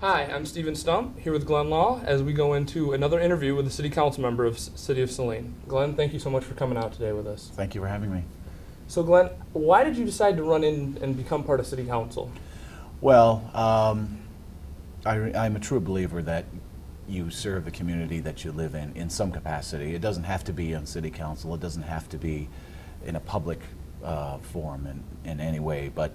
Hi, I'm Stephen Stump here with Glenn Law as we go into another interview with a City Council member of City of Saline. Glenn, thank you so much for coming out today with us. Thank you for having me. So, Glenn, why did you decide to run in and become part of City Council? Well, I'm a true believer that you serve the community that you live in some capacity. It doesn't have to be on City Council. It doesn't have to be in a public forum in any way. But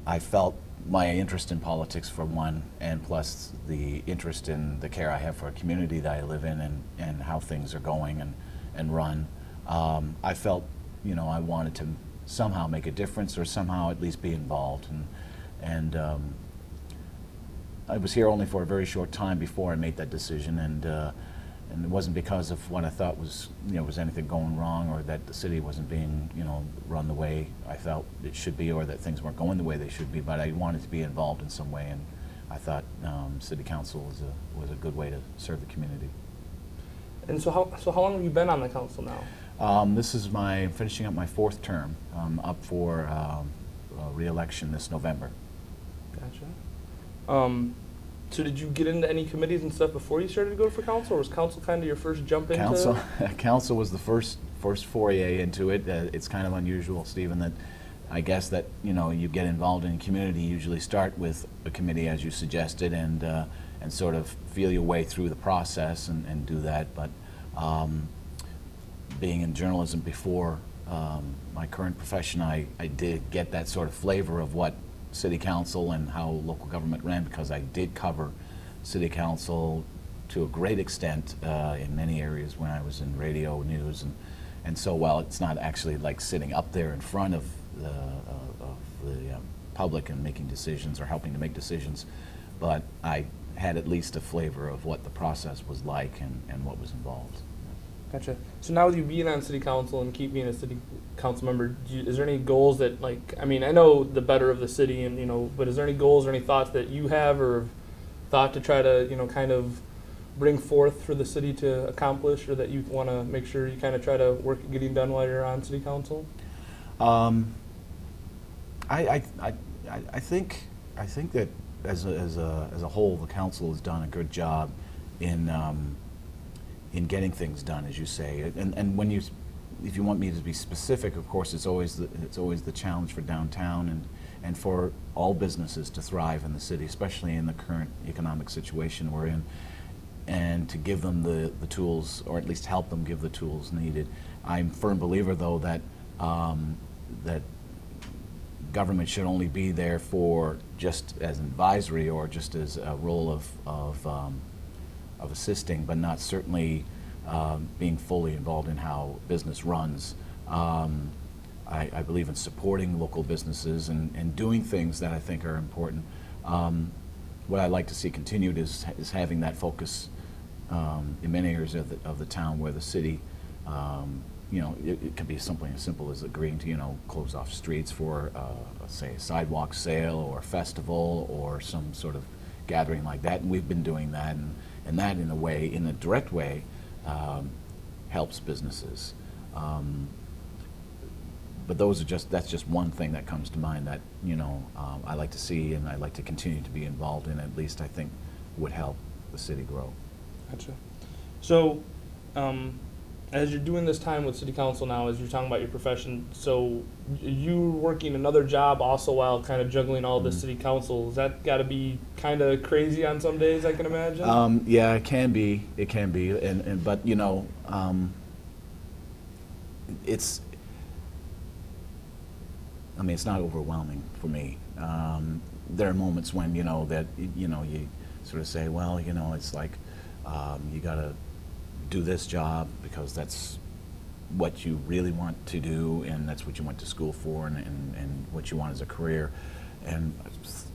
I felt my interest in politics, for one, and plus the interest in the care I have for a community that I live in and how things are going and run. I felt, I wanted to somehow make a difference or somehow at least be involved. And I was here only for a very short time before I made that decision, and it wasn't because of what I thought was anything going wrong or that the city wasn't being run the way I felt it should be or that things weren't going the way they should be. But I wanted to be involved in some way, and I thought City Council was a good way to serve the community. And so how long have you been on the council now? This is finishing up my fourth term. I'm up for re-election this November. Gotcha. So did you get into any committees and stuff before you started to go for council, or was council kind of your first jump into? Council was the first foray into it. It's kind of unusual, Stephen, that I guess that you get involved in a community. You usually start with a committee, as you suggested, and sort of feel your way through the process and do that. But being in journalism before my current profession, I did get that sort of flavor of what City Council and how local government ran, because I did cover City Council to a great extent in many areas when I was in radio news, and so while it's not actually like sitting up there in front of the public and making decisions or helping to make decisions, but I had at least a flavor of what the process was like and what was involved. Gotcha. So now with you being on City Council and keep being a City Council member, is there any goals that, I know the better of the city, and but is there any goals or any thoughts that you have or thought to try to, kind of bring forth for the city to accomplish, or that you want to make sure you kind of try to work at getting done while you're on City Council? I think that as a whole, the council has done a good job in getting things done, as you say. And when if you want me to be specific, of course, it's always the challenge for downtown and for all businesses to thrive in the city, especially in the current economic situation we're in, and to give them the tools, or at least help them give the tools needed. I'm a firm believer, though, that that government should only be there for just as an advisory or just as a role of assisting, but not certainly being fully involved in how business runs. I believe in supporting local businesses and doing things that I think are important. What I'd like to see continued is having that focus in many areas of the town where the city, it can be something as simple as agreeing to, close off streets for, say, a sidewalk sale or a festival or some sort of gathering like that. And we've been doing that, and that, in a direct way, helps businesses. But that's just one thing that comes to mind that I like to see and I like to continue to be involved in. At least I think would help the city grow. Gotcha. So, as you're doing this time with City Council now, as you're talking about your profession, so you working another job also while kind of juggling all this City Council, has that got to be kind of crazy on some days, I can imagine? Yeah, it can be. It can be, but it's. It's not overwhelming for me. There are moments when you sort of say, well, it's like you got to do this job because that's what you really want to do, and that's what you went to school for, and what you want as a career, and I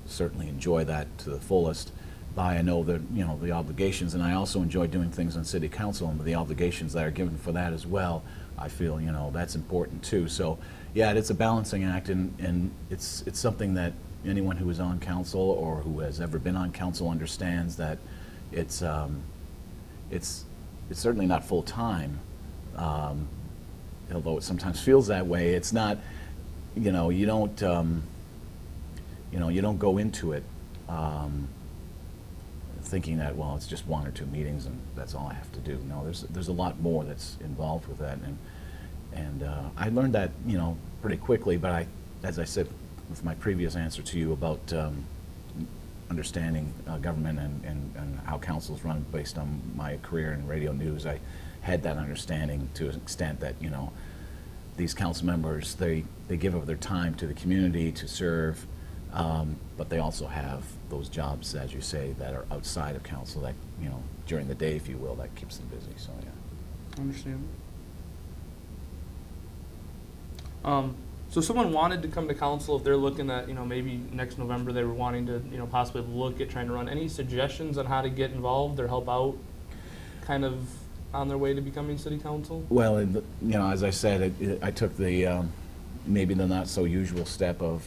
certainly enjoy that to the fullest. But I know that the obligations, and I also enjoy doing things on City Council, and the obligations that are given for that as well. I feel that's important too. So yeah, it's a balancing act, and it's something that anyone who is on council or who has ever been on council understands that it's certainly not full time, although it sometimes feels that way. It's not, you don't go into it thinking that, well, it's just 1 or 2 meetings and that's all I have to do. No, there's a lot more that's involved with that, and I learned that, pretty quickly. But as I said with my previous answer to you about understanding government and how councils run based on my career in radio news, I had that understanding to an extent that, these council members, they give up their time to the community to serve, but they also have those jobs, as you say, that are outside of council, that, during the day, if you will, that keeps them busy. So, yeah. Understand. So if someone wanted to come to council, if they're looking at, maybe next November they were wanting to, possibly look at trying to run, any suggestions on how to get involved or help out kind of on their way to becoming city council? Well, as I said, I took the maybe the not so usual step of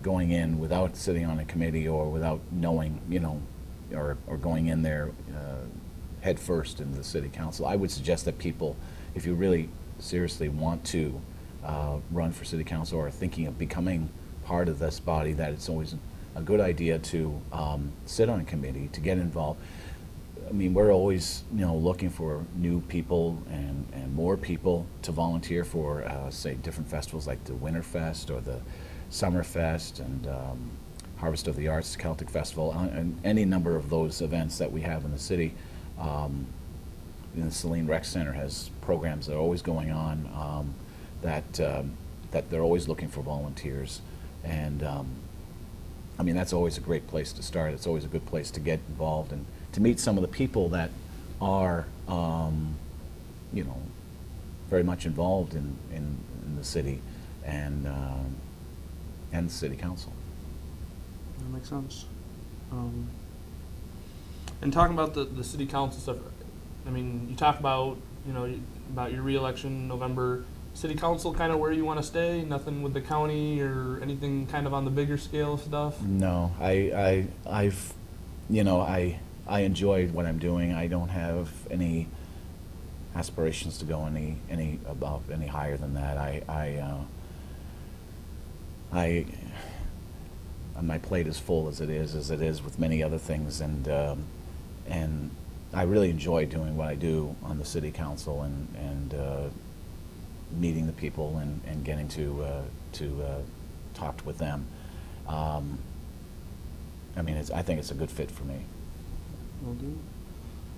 going in without sitting on a committee or without knowing, or going in there head first into the city council. I would suggest that people, if you really seriously want to run for city council or are thinking of becoming part of this body, that it's always a good idea to sit on a committee, to get involved. I mean, we're always, looking for new people and more people to volunteer for, say, different festivals like the Winterfest or the Summerfest and Harvest of the Arts, Celtic Festival, and any number of those events that we have in the city. The Saline Rec Center has programs that are always going on, that they're always looking for volunteers. And I mean, that's always a great place to start. It's always a good place to get involved and to meet some of the people that are, very much involved in the city and the city council. That makes sense. And talking about the city council stuff, I mean, you talk about, about your reelection November. City council, kind of where you want to stay? Nothing with the county or anything kind of on the bigger scale stuff? No, I've I enjoyed what I'm doing. I don't have any aspirations to go any above, any higher than that. My plate is full as it is with many other things, and I really enjoy doing what I do on the city council and meeting the people and getting to talk with them. I mean, I think it's a good fit for me. Will do.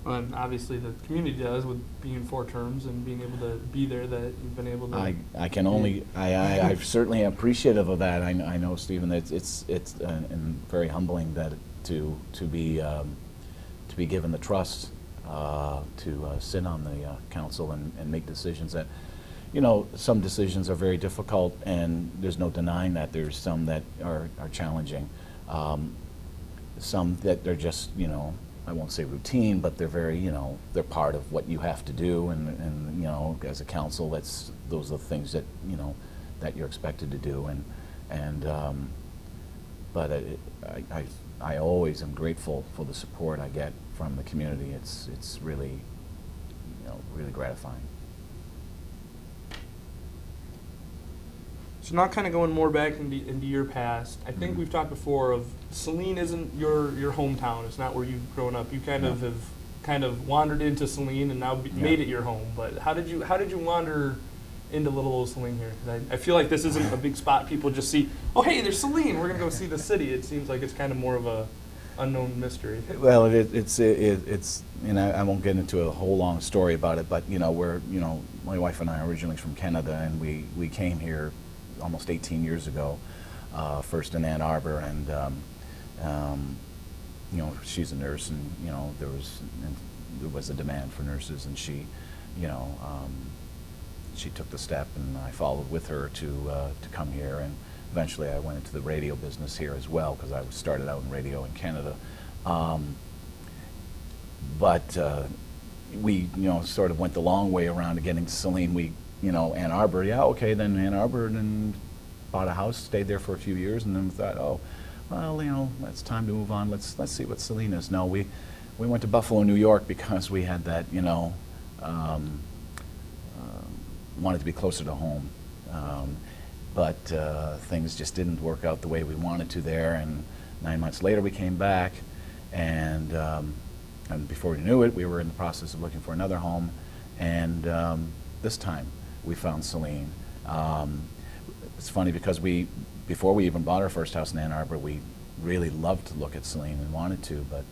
Well, and obviously the community does, with being 4 terms and being able to be there, that you've been able to. I can only I certainly am appreciative of that. I know, Stephen, that it's and very humbling that to be given the trust to sit on the council and make decisions that, some decisions are very difficult, and there's no denying that there's some that are challenging. Some that they're just, I won't say routine, but they're very, they're part of what you have to do, and as a council, those are the things that, that you're expected to do, but I always am grateful for the support I get from the community. It's really, really gratifying. So now kind of going more back into your past, I think we've talked before of Saline isn't your hometown. It's not where you've grown up. You kind of have kind of wandered into Saline and now made it your home. But how did you wander into little old Saline here? Because I feel like this isn't a big spot people just see, oh, hey, there's Saline, we're going to go see the city. It seems like it's kind of more of a unknown mystery. Well, it's I won't get into a whole long story about it, but we're my wife and I are originally from Canada, and we came here almost 18 years ago, first in Ann Arbor, and she's a nurse, and there was a demand for nurses, and she took the step, and I followed with her to come here, and eventually I went into the radio business here as well, because I started out in radio in Canada. But we sort of went the long way around to getting to Saline. We Ann Arbor, then Ann Arbor, and then bought a house, stayed there for a few years, and then thought, oh, well, it's time to move on. Let's see what Saline is. No, we went to Buffalo, New York, because we had that, wanted to be closer to home. But things just didn't work out the way we wanted to there, and 9 months later, we came back, and before we knew it, we were in the process of looking for another home, and this time we found Saline. It's funny because before we even bought our first house in Ann Arbor, we really loved to look at Saline and wanted to, but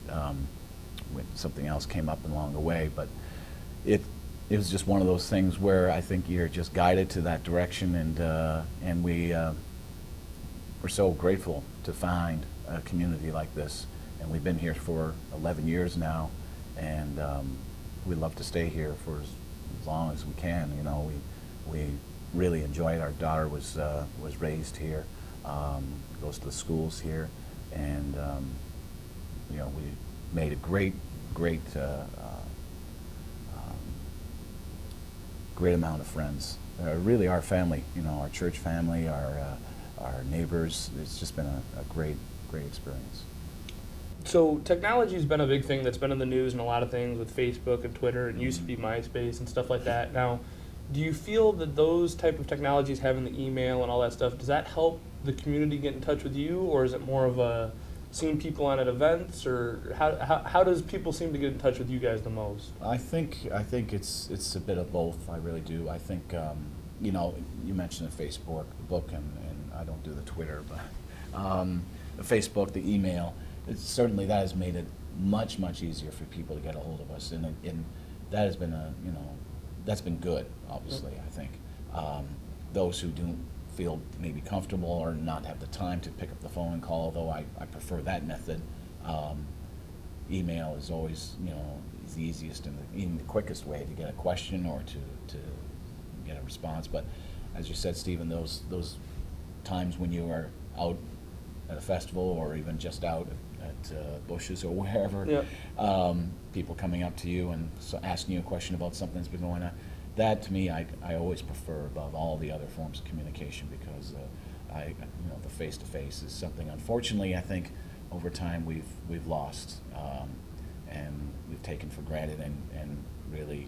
something else came up along the way. But it was just one of those things where I think you're just guided to that direction, and we're so grateful to find a community like this. And we've been here for 11 years now, and we love to stay here for as long as we can. You know, we really enjoy it. Our daughter was raised here, goes to the schools here, and you know, we made a great amount of friends. Really, our family, you know, our church family, our neighbors. It's just been a great experience. So technology's been a big thing that's been in the news and a lot of things with Facebook and Twitter. It used to be MySpace and stuff like that. Now, do you feel that those type of technologies, having the email and all that stuff, does that help the community get in touch with you, or is it more of a seeing people on at events, or how does people seem to get in touch with you guys the most? I think it's a bit of both. I really do. I think you know, you mentioned the Facebook, the book, and I don't do the Twitter, but the Facebook, the email. Certainly that has made it much easier for people to get a hold of us, and that has been that's been good. Obviously, I think those who don't feel maybe comfortable or not have the time to pick up the phone and call, although I prefer that method. Email is always, you know, is the easiest and even the quickest way to get a question or to get a response. But as you said, Stephen, those times when you are out at a festival or even just out at Bush's or wherever, people coming up to you and asking you a question about something that's been going on, that to me I always prefer above all the other forms of communication, because you know, the face-to-face is something, unfortunately, I think over time we've lost and we've taken for granted and really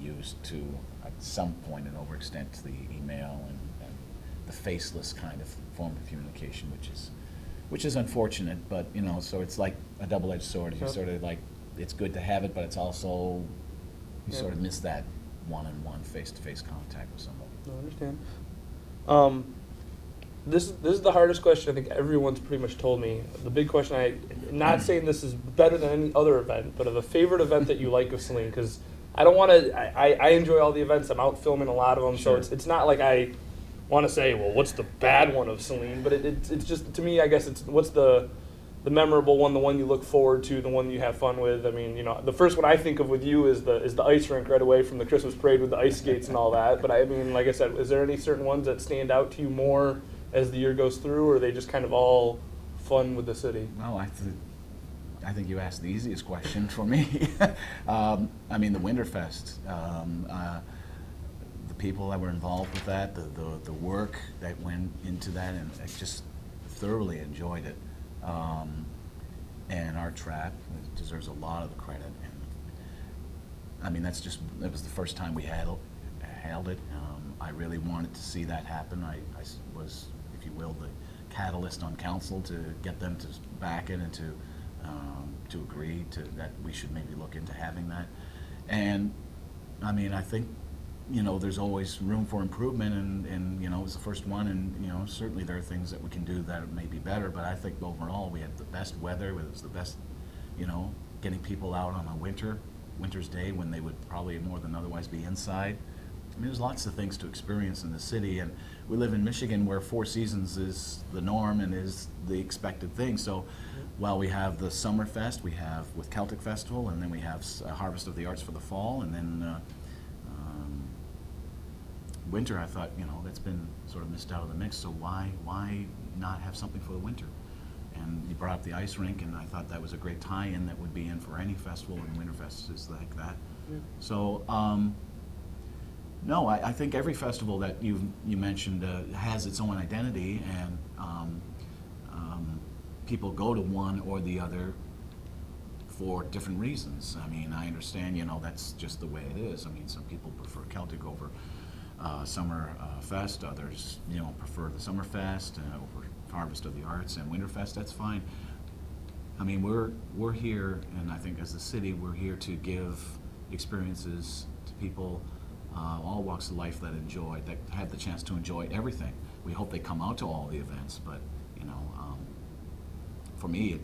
used to at some point an overextent to the email and the faceless kind of form of communication, which is unfortunate. But you know, so it's like a double-edged sword. You sort of like, it's good to have it, but it's also you sort of miss that one-on-one face-to-face contact with somebody. I understand. This is the hardest question I think everyone's pretty much told me. The big question, not saying this is better than any other event, but of a favorite event that you like of Saline, because I don't want to. I enjoy all the events. I'm out filming a lot of them, Sure. so it's not like I want to say, well, what's the bad one of Saline? But it's just, to me, I guess it's what's the memorable one, the one you look forward to, the one you have fun with. I mean, you know, the first one I think of with you is the ice rink right away from the Christmas parade with the ice skates and all that. But I mean, like I said, is there any certain ones that stand out to you more as the year goes through, or are they just kind of all fun with the city? Well, I think you asked the easiest question for me. I mean, the Winterfest, the people that were involved with that, the work that went into that, and I just thoroughly enjoyed it. And our trap deserves a lot of the credit. And I mean, that was the first time we held it. I really wanted to see that happen. I was, if you will, the catalyst on council to get them to back it and to agree to that we should maybe look into having that. And I mean, I think, you know, there's always room for improvement, and you know, it was the first one, and you know, certainly there are things that we can do that may be better, but I think overall we had the best weather. It was the best, you know, getting people out on a winter's day when they would probably more than otherwise be inside. I mean, there's lots of things to experience in the city, and we live in Michigan where 4 seasons is the norm and is the expected thing. So while we have the Summerfest, we have with Celtic Festival, and then we have Harvest of the Arts for the fall, and then winter, I thought, you know, that's been sort of missed out of the mix, so why not have something for the winter? And you brought up the ice rink, and I thought that was a great tie-in that would be in for any festival, and Winterfest is like that. Yeah. So, no, I think every festival that you mentioned has its own identity, and people go to one or the other for different reasons. I mean, I understand, you know, that's just the way it is. I mean, some people prefer Celtic over Summer Fest. Others, prefer the Summer Fest over Harvest of the Arts and Winter Fest. That's fine. I mean, we're here, and I think as a city, we're here to give experiences to people, all walks of life that had the chance to enjoy everything. We hope they come out to all the events, but for me,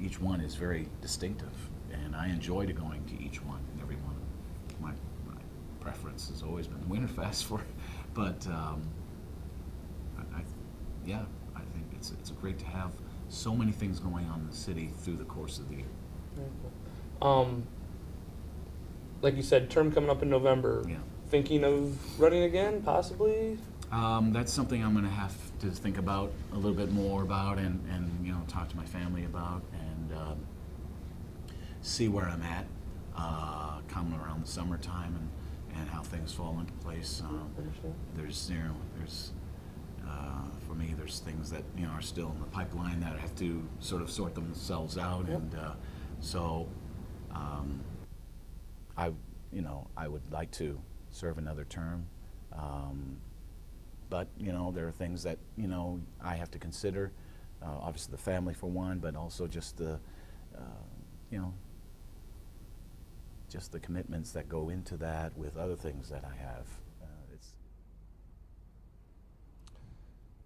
each one is very distinctive, and I enjoyed going to each one and every one. My preference has always been Winterfest but I think it's great to have so many things going on in the city through the course of the year. Very cool. Like you said, term coming up in November. Yeah. Thinking of running again, possibly? That's something I'm going to have to think about a little bit more about, and talk to my family about, and see where I'm at coming around the summertime, and how things fall into place. There's for me, there's things that are still in the pipeline that have to sort of sort themselves out. Yep. And so I would like to serve another term. But there are things that I have to consider. Obviously, the family for one, but also just the just the commitments that go into that with other things that I have.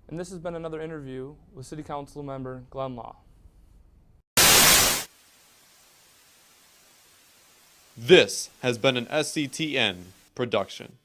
And this has been another interview with City Council member Glenn Law. This has been an SCTN production.